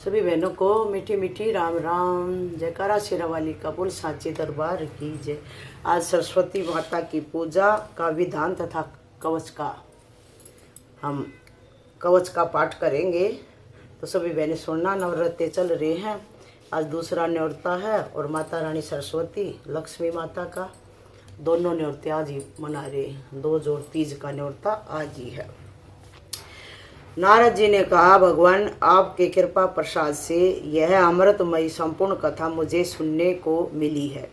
सभी बहनों को मीठी मीठी राम राम। जयकारा शेरावाली का बोल साचे दरबार की जय। आज सरस्वती माता की पूजा का विधान तथा कवच का हम कवच का पाठ करेंगे। तो सभी बहनें सुनना। नवरात्रे चल रहे हैं, आज दूसरा न्योता है और माता रानी सरस्वती लक्ष्मी माता का दोनों न्योते आज ही मना रहे हैं। 2 जोड़ तीज का न्योता आज ही है। नारद जी ने कहा, भगवान आपके कृपा प्रसाद से यह अमृतमयी संपूर्ण कथा मुझे सुनने को मिली है।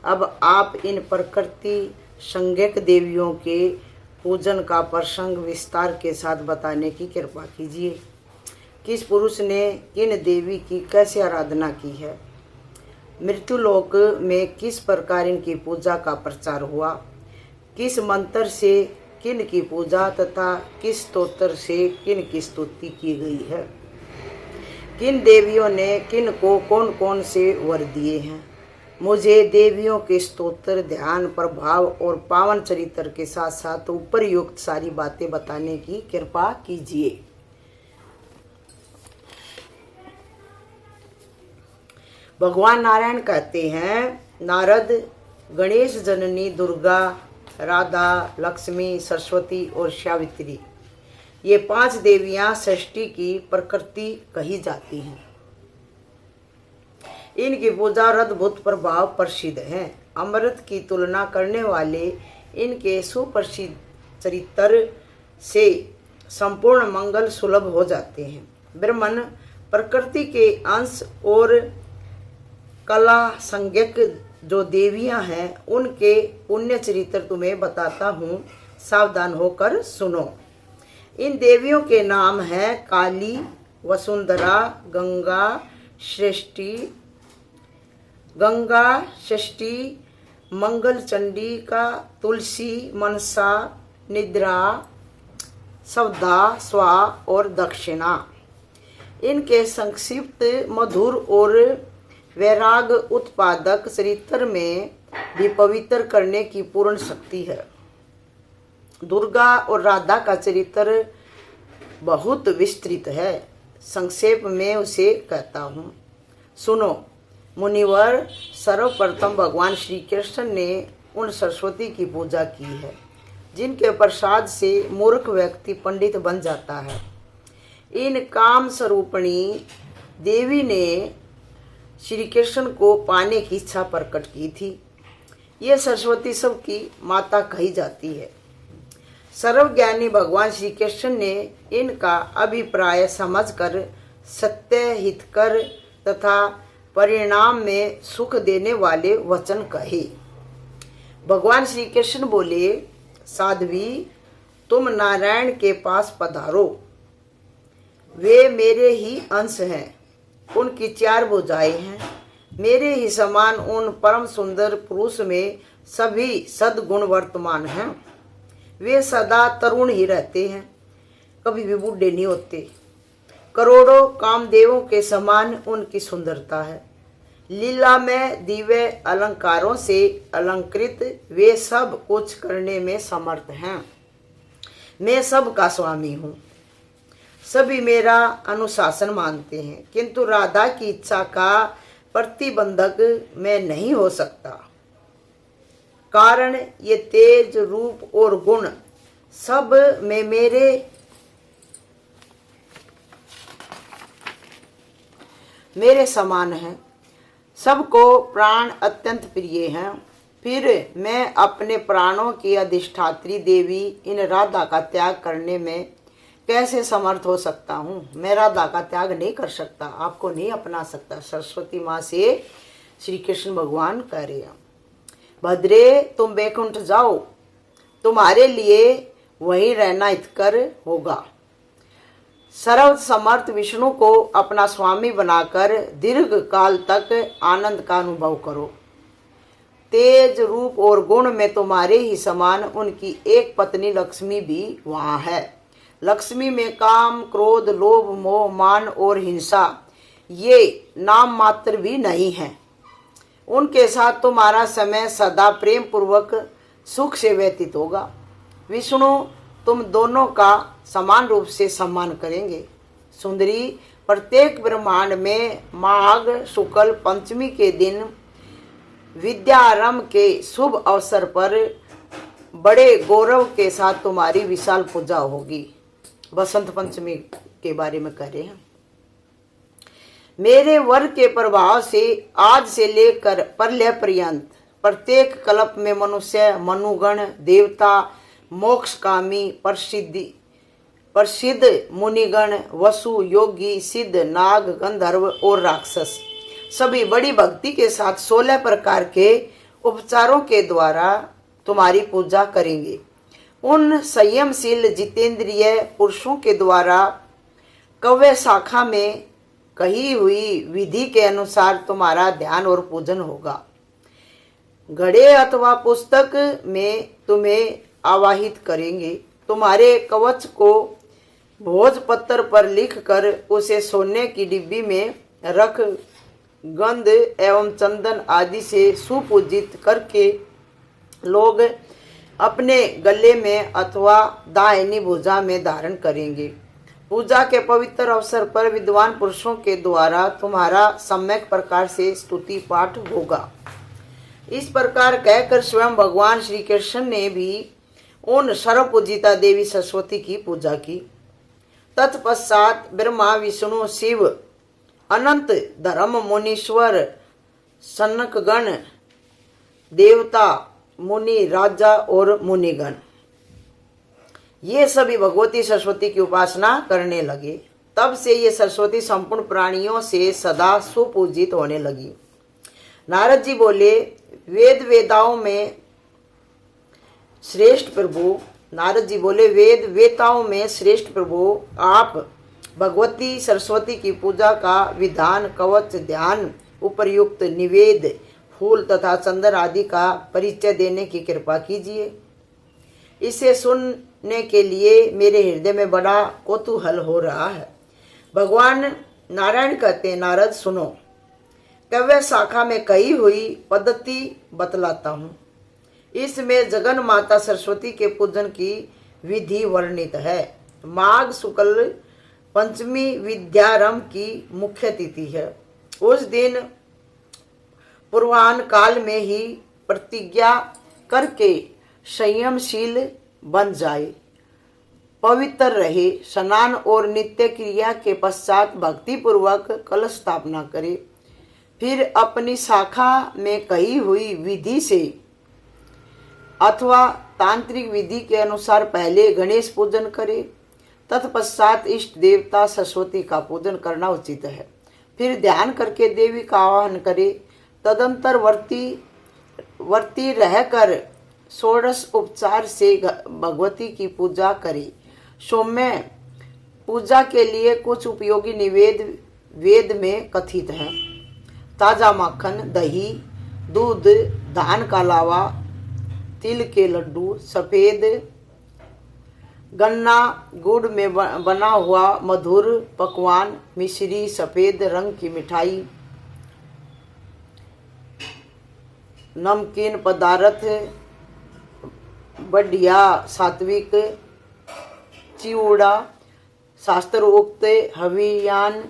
अब आप इन प्रकृति संज्ञक देवियों के पूजन का प्रसंग विस्तार के साथ बताने की कृपा कीजिए। किस पुरुष ने किन देवी की कैसे आराधना की है, मृत्युलोक में किस प्रकार इनकी पूजा का प्रचार हुआ, किस मंत्र से किन की पूजा तथा किस स्तोत्र से किन की स्तुति की गई है, किन देवियों ने किन को कौन कौन से वर दिए हैं। मुझे देवियों के स्तोत्र, ध्यान, प्रभाव और पावन चरित्र के साथ साथ उपरयुक्त सारी बातें बताने की कृपा कीजिए। भगवान नारायण कहते हैं, नारद, गणेश जननी दुर्गा, राधा, लक्ष्मी, सरस्वती और सावित्री, ये 5 देवियां सृष्टि की प्रकृति कही जाती हैं। इनकी पूजा और अद्भुत प्रभाव प्रसिद्ध हैं। अमृत की तुलना करने वाले इनके सुप्रसिद्ध चरित्र से संपूर्ण मंगल सुलभ हो जाते हैं। ब्रह्मन प्रकृति के अंश और कला संज्ञक जो देवियां हैं उनके पुण्य चरित्र तुम्हें बताता हूँ, सावधान होकर सुनो। इन देवियों के नाम हैं काली, वसुंधरा, गंगा षष्ठी, मंगल चंडिका, तुलसी, मनसा, निद्रा, सवधा, स्वा और दक्षिणा। इनके संक्षिप्त, मधुर और वैराग उत्पादक चरित्र में भी पवित्र करने की पूर्ण शक्ति है। दुर्गा और राधा का चरित्र बहुत विस्तृत है, संक्षेप में उसे कहता हूँ, सुनो। मुनिवर, सर्वप्रथम भगवान श्री कृष्ण ने उन सरस्वती की पूजा की है जिनके प्रसाद से मूर्ख व्यक्ति पंडित बन जाता है। इन काम स्वरूपिणी देवी ने श्री कृष्ण को पाने की इच्छा प्रकट की थी। ये सरस्वती सबकी माता कही जाती है। सर्वज्ञानी भगवान श्री कृष्ण ने इनका अभिप्राय समझकर सत्य, हितकर तथा परिणाम में सुख देने वाले वचन कहे। भगवान श्री कृष्ण बोले, साध्वी, तुम नारायण के पास पधारो। वे मेरे ही अंश हैं, उनकी 4 भुजाएं हैं। मेरे ही समान उन परम सुंदर पुरुष में सभी सद्गुण वर्तमान हैं। वे सदा तरुण ही रहते हैं, कभी भी बूढ़े नहीं होते। करोड़ों कामदेवों के समान उनकी सुंदरता है। लीला में दिव्य अलंकारों से अलंकृत वे सब कुछ करने में समर्थ हैं। मैं सबका स्वामी हूँ, सभी मेरा अनुशासन मानते हैं, किंतु राधा की इच्छा का प्रतिबंधक मैं नहीं हो सकता। कारण ये तेज, रूप और गुण सब में मेरे समान हैं। सबको प्राण अत्यंत प्रिय हैं। फिर मैं अपने प्राणों की अधिष्ठात्री देवी इन राधा का त्याग करने में कैसे समर्थ हो सकता हूँ। मैं राधा का त्याग नहीं कर सकता, आपको नहीं अपना सकता। सरस्वती माँ से श्री कृष्ण भगवान कह रहे हैं, भद्रे, तुम बैकुंठ जाओ, तुम्हारे लिए वहीं रहना हितकर होगा। सर्व समर्थ विष्णु को अपना स्वामी बनाकर दीर्घ काल तक आनंद का अनुभव करो। तेज, रूप और गुण में तुम्हारे ही समान उनकी एक पत्नी लक्ष्मी भी वहाँ है। लक्ष्मी में काम, क्रोध, लोभ, मोह, मान और हिंसा ये नाम मात्र भी नहीं है। उनके साथ तुम्हारा समय सदा प्रेम पूर्वक सुख से व्यतीत होगा। विष्णु तुम दोनों का समान रूप से सम्मान करेंगे। सुंदरी, प्रत्येक ब्रह्मांड में माघ शुक्ल पंचमी के दिन विद्यारंभ के शुभ अवसर पर बड़े गौरव के साथ तुम्हारी विशाल पूजा होगी। बसंत पंचमी के बारे में कह रहे हैं। मेरे वर के प्रभाव से आज से लेकर प्रलय पर्यंत प्रत्येक कल्प में मनुष्य, मनुगण, देवता, मोक्षकामी, प्रसिद्ध मुनिगण, वसु, योगी, सिद्ध, नाग, गंधर्व और राक्षस सभी बड़ी भक्ति के साथ 16 प्रकार के उपचारों के द्वारा तुम्हारी पूजा करेंगे। उन संयमशील जितेंद्रिय पुरुषों के द्वारा कव्य शाखा में कही हुई विधि के अनुसार तुम्हारा ध्यान और पूजन होगा। घड़े अथवा पुस्तक में तुम्हें आवाहित करेंगे। तुम्हारे कवच को भोजपत्र पर लिखकर उसे सोने की डिब्बी में रख गंध एवं चंदन आदि से सुपूजित करके लोग अपने गले में अथवा दाहिनी भुजा में धारण करेंगे। पूजा के पवित्र अवसर पर विद्वान पुरुषों के द्वारा तुम्हारा सम्यक प्रकार से स्तुति पाठ होगा। इस प्रकार कहकर स्वयं भगवान श्री कृष्ण ने भी उन सर्वपूजिता देवी सरस्वती की पूजा की। तत्पश्चात ब्रह्मा, विष्णु, शिव, अनंत धर्म मुनीश्वर, सनकगण, देवता, मुनि, राजा और मुनिगण ये सभी भगवती सरस्वती की उपासना करने लगे। तब से ये सरस्वती संपूर्ण प्राणियों से सदा सुपूजित होने लगी। नारद जी बोले, वेद वेताओं में श्रेष्ठ प्रभु, आप भगवती सरस्वती की पूजा का विधान, कवच, ध्यान, उपयुक्त निवेद, फूल तथा चंदन आदि का परिचय देने की कृपा कीजिए। इसे सुनने के लिए मेरे हृदय में बड़ा कौतूहल हो रहा है। भगवान नारायण कहते हैं, नारद सुनो, कव्य शाखा में कही हुई पद्धति बतलाता हूँ। इसमें जगन माता सरस्वती के पूजन की विधि वर्णित है। माघ शुक्ल पंचमी विद्यारंभ की मुख्य तिथि है। उस दिन पूर्वाह्न काल में ही प्रतिज्ञा करके संयमशील बन जाए, पवित्र रहे, स्नान और नित्य क्रिया के पश्चात भक्ति पूर्वक कलश स्थापना करे। फिर अपनी शाखा में कही हुई विधि से अथवा तांत्रिक विधि के अनुसार पहले गणेश पूजन करे। तत्पश्चात इष्ट देवता सरस्वती का पूजन करना उचित है। फिर ध्यान करके देवी का आवाहन करे। तदंतर वर्ती रहकर षोडश उपचार से भगवती की पूजा करे। सौम्य पूजा के लिए कुछ उपयोगी निवेद वेद में कथित हैं। ताजा माखन, दही, दूध, धान का लावा, तिल के लड्डू, सफेद गन्ना, गुड़ में बना हुआ मधुर पकवान, मिश्री, सफेद रंग की मिठाई, नमकीन पदार्थ, बढ़िया सात्विक चिवड़ा, शास्त्रोक्त हवियान,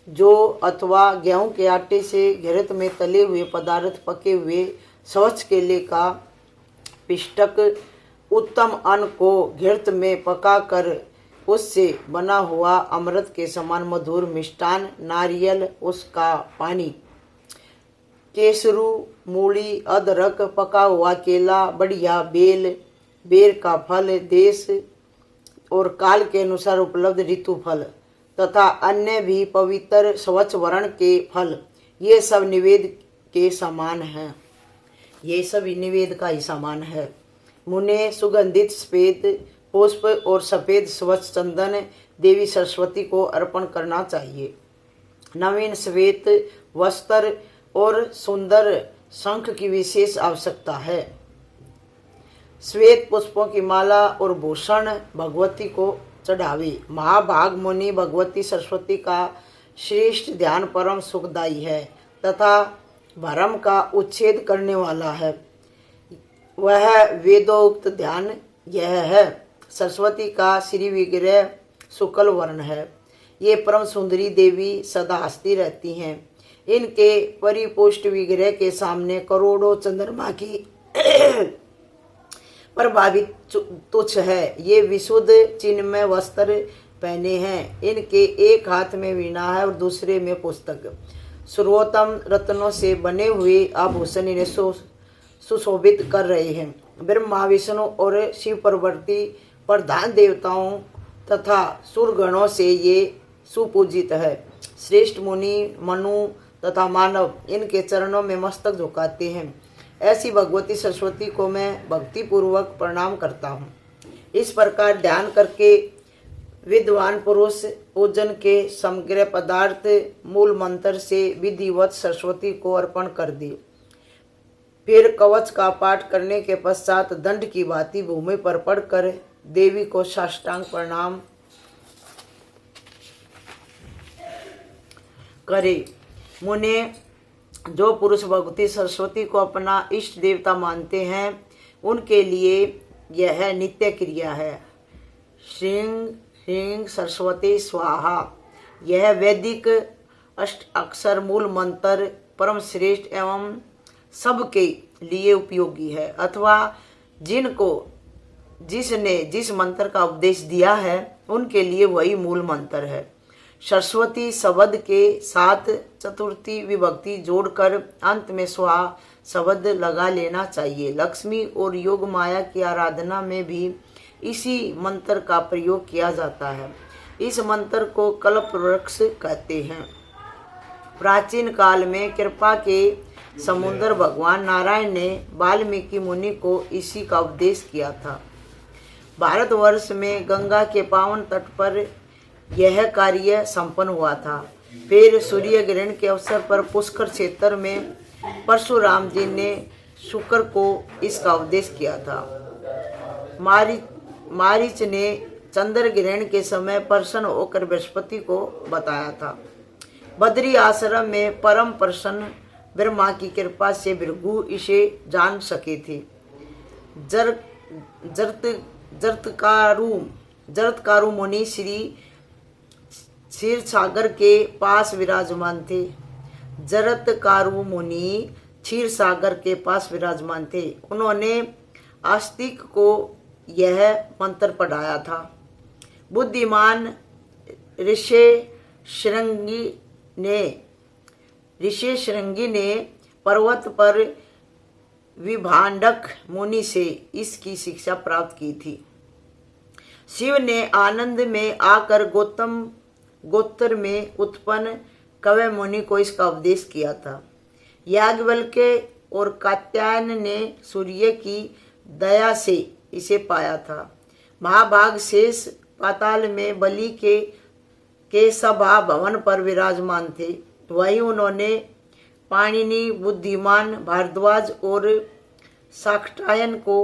जौ अथवा गेहूं के आटे से घृत में तले हुए पदार्थ, पके हुए स्वच्छ केले का पिष्टक, उत्तम अन्न को घृत में पकाकर उससे बना हुआ अमृत के समान मधुर मिष्टान, नारियल, उसका पानी, केसरू, मूली, अदरक, पका हुआ केला, बढ़िया बेल, बेर का फल, देश और काल के अनुसार उपलब्ध ऋतु फल तथा अन्य भी पवित्र स्वच्छ वर्ण के फल, ये सब निवेद के समान हैं। ये सभी निवेद का ही समान है। मुने सुगंधित सफेद पुष्प और सफेद स्वच्छ चंदन देवी सरस्वती को अर्पण करना चाहिए। नवीन श्वेत वस्त्र और सुंदर शंख की विशेष आवश्यकता है। श्वेत पुष्पों की माला और भूषण भगवती को चढ़ावे। महाभाग मुनि भगवती सरस्वती का श्रेष्ठ ध्यान परम सुखदायी है तथा भ्रम का उच्छेद करने वाला है। वह वेदोक्त ध्यान यह है। सरस्वती का श्री विग्रह शुक्ल वर्ण है। ये परम सुंदरी देवी सदा हंसती रहती हैं। इनके परिपुष्ट विग्रह के सामने करोड़ों चंद्रमा की प्रभावित तुच्छ है। ये विशुद्ध चिन्मय वस्त्र पहने हैं। इनके एक हाथ में वीणा है और दूसरे में पुस्तक। सर्वोत्तम रत्नों से बने हुए आभूषण इन्हें सुशोभित कर रहे हैं। ब्रह्मा विष्णु और शिव प्रवर्ती प्रधान देवताओं तथा सुरगणों से ये सुपूजित है। श्रेष्ठ मुनि मनु तथा मानव इनके चरणों में मस्तक झुकाते हैं। ऐसी भगवती सरस्वती को मैं भक्ति पूर्वक प्रणाम करता हूँ। इस प्रकार ध्यान करके विद्वान पुरुष पूजन के समग्र पदार्थ मूल मंत्र से विधिवत सरस्वती को अर्पण कर दिए। फिर कवच का पाठ करने के पश्चात दंड की भांति भूमि पर पड़कर देवी को साष्टांग प्रणाम करे। मुने जो पुरुष भगवती सरस्वती को अपना इष्ट देवता मानते हैं उनके लिए यह नित्य क्रिया है। श्रीं ह्रीं सरस्वती स्वाहा यह वैदिक अष्ट अक्षर मूल मंत्र परम श्रेष्ठ एवं सबके लिए उपयोगी है, अथवा जिसने जिस मंत्र का उपदेश दिया है उनके लिए वही मूल मंत्र है। सरस्वती शब्द के साथ चतुर्थी विभक्ति जोड़कर अंत में स्वाहा शब्द लगा लेना चाहिए। लक्ष्मी और योग माया की आराधना में भी इसी मंत्र का प्रयोग किया जाता है। इस मंत्र को कल्प वृक्ष कहते हैं। प्राचीन काल में कृपा के समुद्र भगवान नारायण ने वाल्मीकि मुनि को इसी का उपदेश किया था। भारतवर्ष में गंगा के पावन तट पर यह कार्य संपन्न हुआ था। फिर सूर्य ग्रहण के अवसर पर पुष्कर क्षेत्र में परशुराम जी ने शुक्र को इसका उपदेश किया था। मारीच ने चंद्र ग्रहण के समय प्रसन्न होकर बृहस्पति को बताया था। बद्री आश्रम में परम प्रसन्न ब्रह्मा की कृपा से भृगु इसे जान सके थे। जरत्कारु मुनि श्री क्षीर सागर के पास विराजमान थे। जरत्कारु मुनि क्षीर सागर के पास विराजमान थे। उन्होंने आस्तिक को यह मंत्र पढ़ाया था। बुद्धिमान ऋषि श्रृंगी ने पर्वत पर विभांडक मुनि से इसकी शिक्षा प्राप्त की थी। शिव ने आनंद में आकर गोत्र में उत्पन्न कवय मुनि को इसका उपदेश किया था। याज्ञवल्क्य और कात्यायन ने सूर्य की दया से इसे पाया था। महाभाग शेष पाताल में बलि के सभा भवन पर विराजमान थे। वहीं उन्होंने पाणिनि, बुद्धिमान, भारद्वाज और साक्षायन को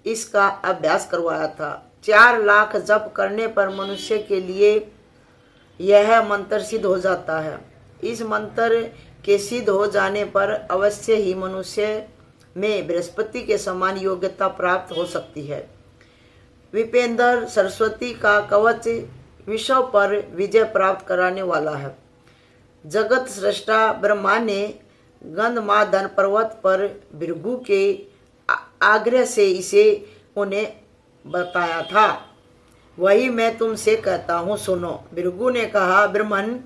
इसका अभ्यास करवाया था। 4 लाख जप करने पर मनुष्य के लिए यह मंत्र सिद्ध हो जाता है। इस मंत्र के सिद्ध हो जाने पर अवश्य ही मनुष्य में बृहस्पति के समान योग्यता प्राप्त हो सकती है। विपेंद्र सरस्वती का कवच विश्व पर विजय प्राप्त कराने वाला है। जगत सृष्टा ब्रह्मा ने गंधमादन पर्वत पर भृगु के आग्रह से इसे उन्हें बताया था। वही मैं तुमसे कहता हूँ, सुनो। भृगु ने कहा, ब्रह्मन,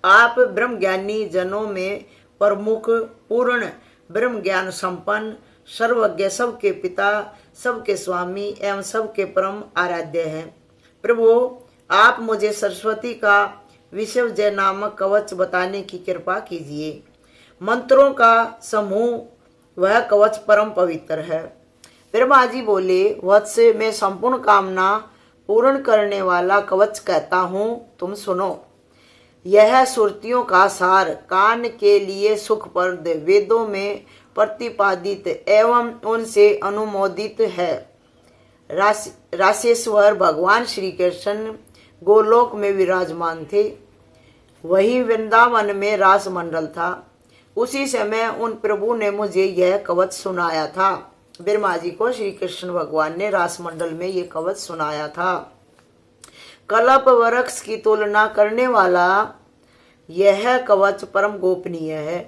आप ब्रह्मज्ञानी जनों में प्रमुख, पूर्ण ब्रह्म ज्ञान संपन्न, सर्वज्ञ, सबके पिता, सबके स्वामी एवं सबके परम आराध्य हैं। प्रभु, आप मुझे सरस्वती का विषवजय नामक कवच बताने की कृपा कीजिए। मंत्रों का समूह वह कवच परम पवित्र है। ब्रह्मा जी बोले, वत्स, मैं संपूर्ण कामना पूर्ण करने वाला कवच कहता हूँ, तुम सुनो। यह सुरतियों का सार, कान के लिए सुखप्रद, वेदों में प्रतिपादित एवं उनसे अनुमोदित है। राशेश्वर भगवान श्री कृष्ण गोलोक में विराजमान थे। वही वृंदावन में रास मंडल था। उसी समय उन प्रभु ने मुझे यह कवच सुनाया था। ब्रह्मा जी को श्री कृष्ण भगवान ने रास मंडल में यह कवच सुनाया था। कल्प वृक्ष की तुलना करने वाला यह कवच परम गोपनीय है।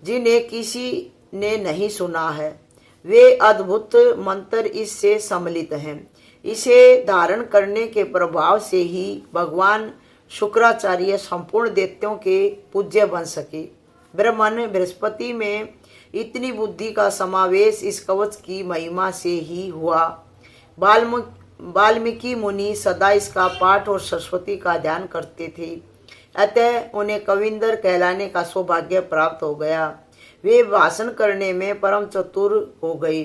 जिन्हें किसी ने नहीं सुना है वे अद्भुत मंत्र इससे सम्मिलित हैं। इसे धारण करने के प्रभाव से ही भगवान शुक्राचार्य संपूर्ण दैत्यों के पूज्य बन सके। ब्रह्मन बृहस्पति में इतनी बुद्धि का समावेश इस कवच की महिमा से ही हुआ। वाल्मीकि मुनि सदा इसका पाठ और सरस्वती का ध्यान करते थे, अतः उन्हें कविंदर कहलाने का सौभाग्य प्राप्त हो गया। वे भाषण करने में परम चतुर हो गई।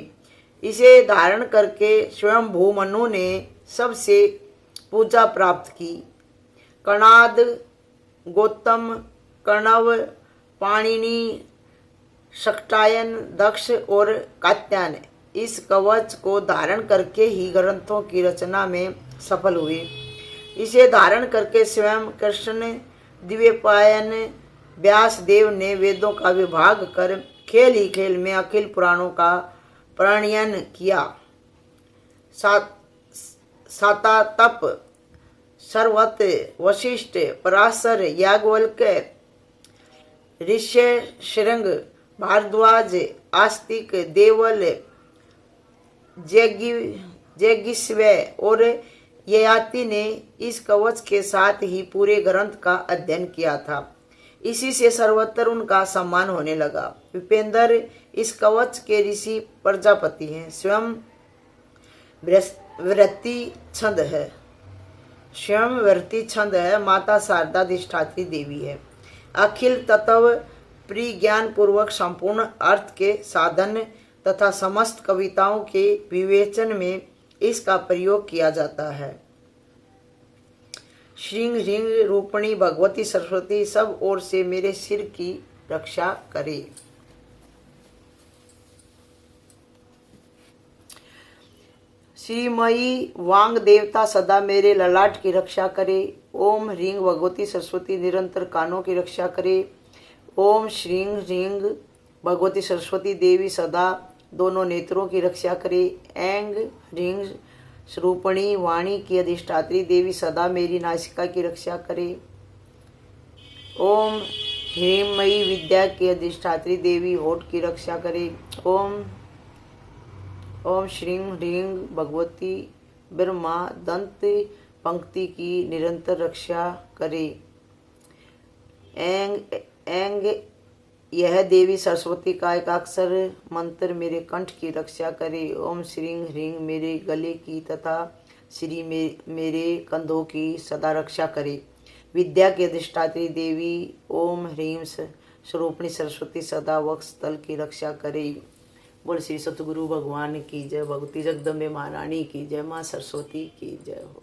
इसे धारण करके स्वयं भूमनु ने सबसे पूजा प्राप्त की। कणाद, गौतम, कणव, पाणिनि, शक्टायन, दक्ष और कात्यायन इस कवच को धारण करके ही ग्रंथों की रचना में सफल हुए। इसे धारण करके स्वयं कृष्ण द्विपायन व्यास देव ने वेदों का विभाग कर खेल ही खेल में अखिल पुराणों का प्रणयन किया। साता तप, सर्वत, वशिष्ठ, पराशर, याज्ञवल्क्य, ऋष्य शृंग, भारद्वाज, आस्तिक, देवल, जैगिस्वय और ययाति ने इस कवच के साथ ही पूरे ग्रंथ का अध्ययन किया था। इसी से सर्वत्र उनका सम्मान होने लगा। विपेंद्र इस कवच के ऋषि प्रजापति हैं। स्वयं वृत्ति छंद है। माता शारदा अधिष्ठात्री देवी है। अखिल तत्व परिज्ञान पूर्वक संपूर्ण अर्थ के साधन तथा समस्त कविताओं के विवेचन में इसका प्रयोग किया जाता है। श्रीं ह्रीं रूपणी भगवती सरस्वती सब ओर से मेरे सिर की रक्षा करे। श्रीमयी वांग देवता सदा मेरे ललाट की रक्षा करे। ओम ह्रीं भगवती सरस्वती निरंतर कानों की रक्षा करे। ओम श्रीं ह्रीं भगवती सरस्वती देवी सदा दोनों नेत्रों की रक्षा करे। ऐंग ह्रीं स्वरूपणी वाणी की अधिष्ठात्री देवी सदा मेरी नासिका की रक्षा करे। ओम ह्रीमयी विद्या की अधिष्ठात्री देवी होठ की रक्षा करे। ओम श्रीं ह्रीं भगवती ब्रह्मा दंत पंक्ति की निरंतर रक्षा करे। ऐंग यह देवी सरस्वती का एकाक्षर मंत्र मेरे कंठ की रक्षा करे। ओम श्रीं ह्रीं मेरे गले की तथा श्री मेरे कंधों की सदा रक्षा करे। विद्या की अधिष्ठात्री देवी ओम ह्रीं स्वरूपणी सरस्वती सदा वक्ष स्थल की रक्षा करे। बोल श्री सतगुरु भगवान की जय। भगवती जगदम्बे महारानी की जय। माँ सरस्वती की जय हो।